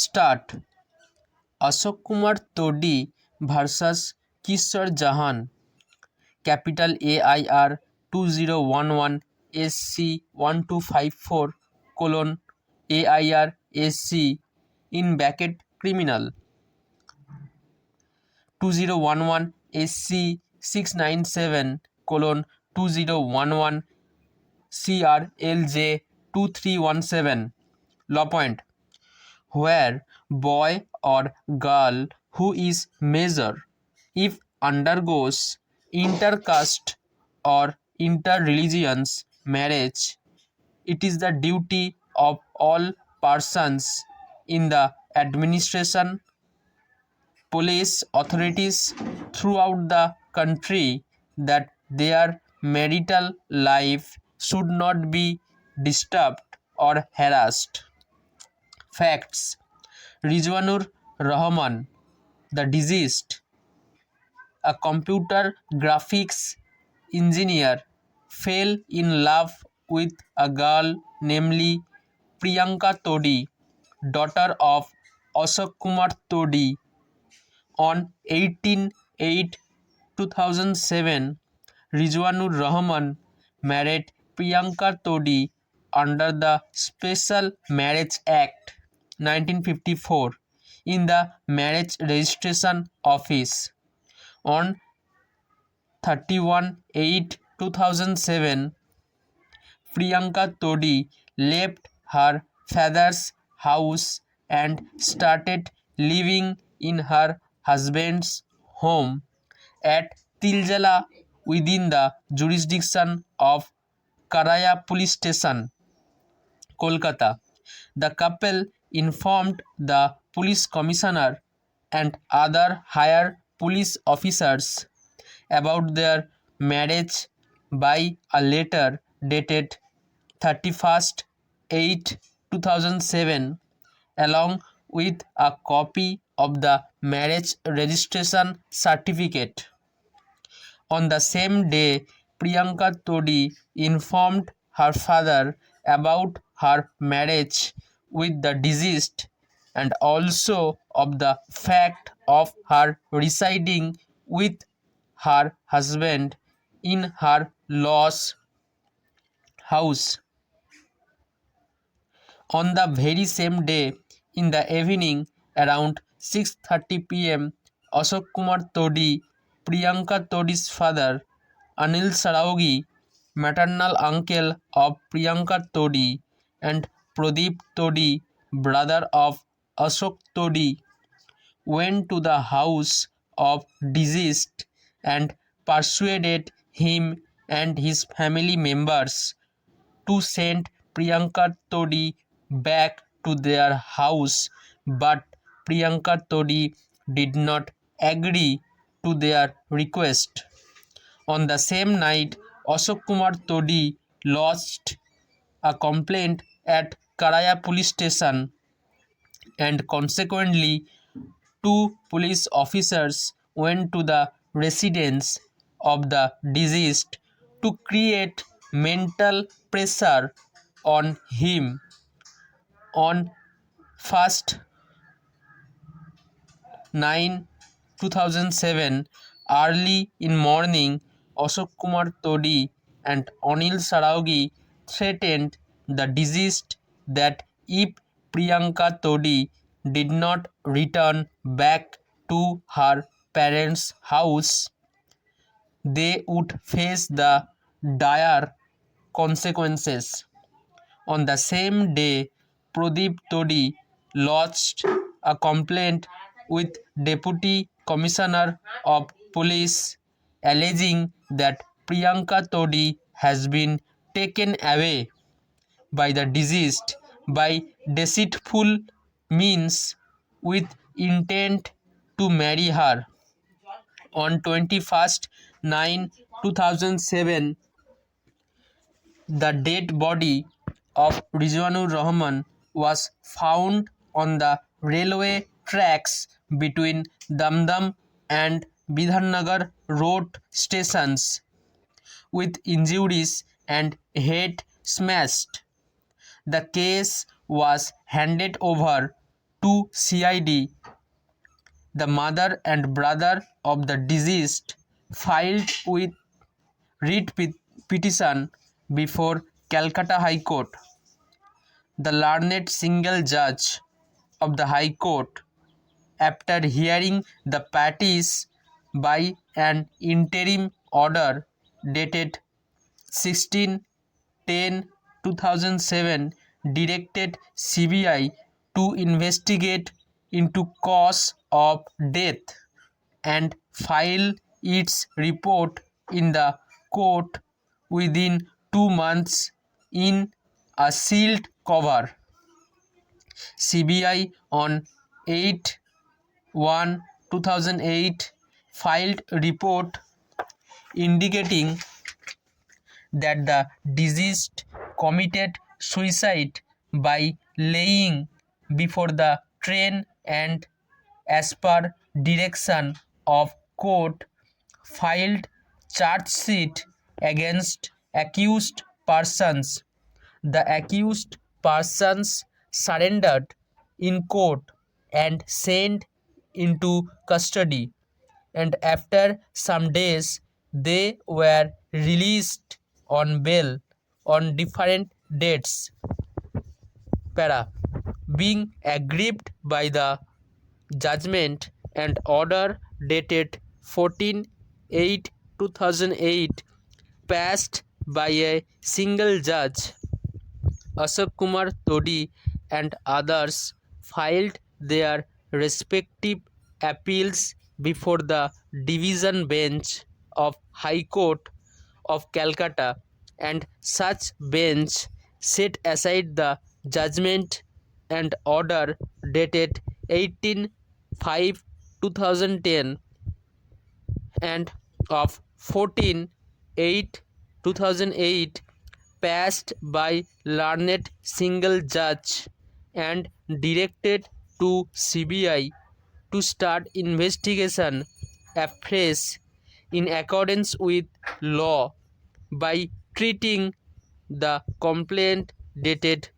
Start Ashok Kumar Todi versus Kishore Jahan capital AIR 2011 SC 1254 AIR SC in bracket criminal 2011 SC 697 2011 CRLJ 2317 law point where boy or girl who is major if undergoes intercaste or interreligious marriage, it is the duty of all persons in the administration, police authorities throughout the country that their marital life should not be disturbed or harassed. Facts: Rizwanur Rahman, the deceased, a computer graphics engineer, fell in love with a girl namely Priyanka Todi, daughter of Ashok Kumar Todi. On 18/8/2007, Rizwanur Rahman married Priyanka Todi under the Special Marriage Act 1954 in the Marriage Registration Office. On 31/8/2007, Priyanka Todi left her father's house and started living in her husband's home at Tiljala within the jurisdiction of Karaya Police Station, Kolkata. The couple informed the police commissioner and other higher police officers about their marriage by a letter dated 31/8/2007 along with a copy of the marriage registration certificate. On the same day, Priyanka Todi informed her father about her marriage with the deceased and also of the fact of her residing with her husband in her law's house. On the very same day, in the evening around 6:30 p.m., Ashok Kumar Todi, Priyanka Todi's father, Anil Saraugi, maternal uncle of Priyanka Todi, and Pradeep Todi, brother of Ashok Todi, went to the house of deceased and persuaded him and his family members to send Priyanka Todi back to their house, but Priyanka Todi did not agree to their request. On the same night, Ashok Kumar Todi lodged a complaint at Karaya Police Station, and consequently, 2 police officers went to the residence of the deceased to create mental pressure on him. On 1st 9/2007, early in morning, Ashok Kumar Todi and Anil Saraugi threatened the deceased that if Priyanka Todi did not return back to her parents' house, they would face the dire consequences. On the same day, Pradeep Todi lodged a complaint with Deputy Commissioner of Police alleging that Priyanka Todi has been taken away by the deceased by deceitful means with intent to marry her. On 21/9/2007, the dead body of Rizwanur Rahman was found on the railway tracks between Damdam and Bidhannagar road stations with injuries and head smashed. The case was handed over to CID, the mother and brother of the deceased filed with writ petition before Calcutta High Court. The learned single judge of the High Court, after hearing the parties by an interim order dated 16/10/2007, directed CBI to investigate into cause of death and file its report in the court within 2 months in a sealed cover. CBI on 8/1/2008 filed report indicating that the deceased committed suicide by laying before the train, and as per direction of court filed charge sheet against accused persons. The accused persons surrendered in court and sent into custody, and after some days they were released on bail on different dates. Being aggrieved by the judgment and order dated 14/8/2008 passed by a single judge, Ashok Kumar Todi and others filed their respective appeals before the Division Bench of High Court of Calcutta, and such bench set aside the judgment and order dated 18/5/2010 and of 14/8/2008 passed by learned single judge, and directed to CBI to start investigation afresh in accordance with law by treating the complaint dated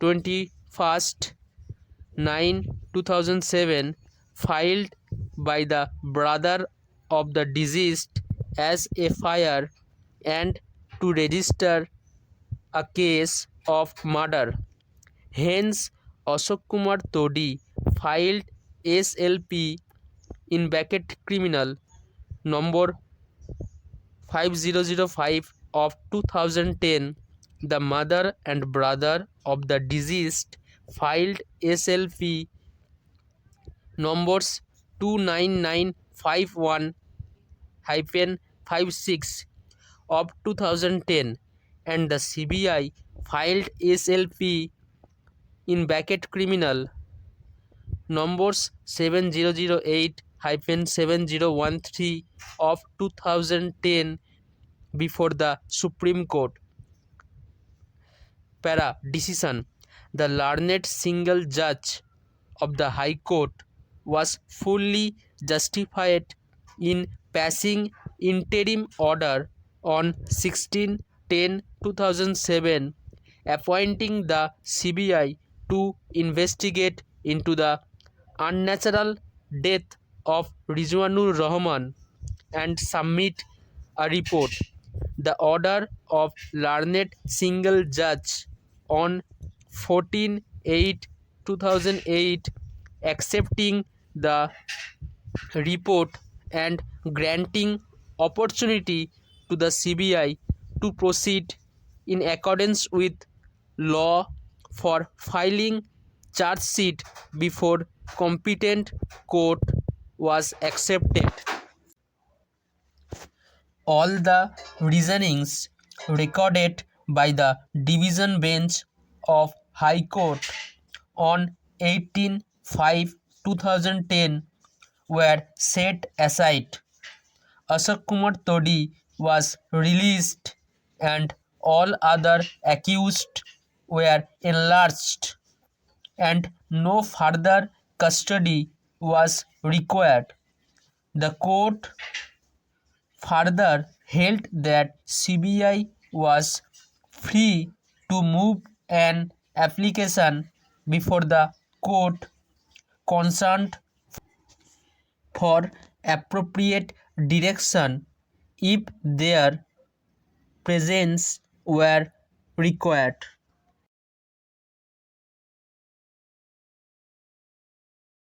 21/9/2007 filed by the brother of the deceased as a FIR, and to register a case of murder. Hence, Ashok Kumar Todi filed SLP in bracket criminal number 5005 of 2010. The mother and brother of the deceased filed SLP numbers 29951-56 of 2010, and the CBI filed SLP in bracket criminal numbers 7008-7013 of 2010 before the Supreme Court. Decision. The learned single judge of the High Court was fully justified in passing interim order on 16/10/2007 appointing the CBI to investigate into the unnatural death of Rizwanur Rahman and submit a report. The order of learned single judge on 14/8/2008 accepting the report and granting opportunity to the CBI to proceed in accordance with law for filing charge sheet before competent court was accepted. All the reasonings recorded by the Division Bench of High Court on 18/5/2010 were set aside. Ashok Kumar Todi was released and all other accused were enlarged, and no further custody was required. The court further held that CBI was free to move an application before the court concerned for appropriate direction if their presence were required.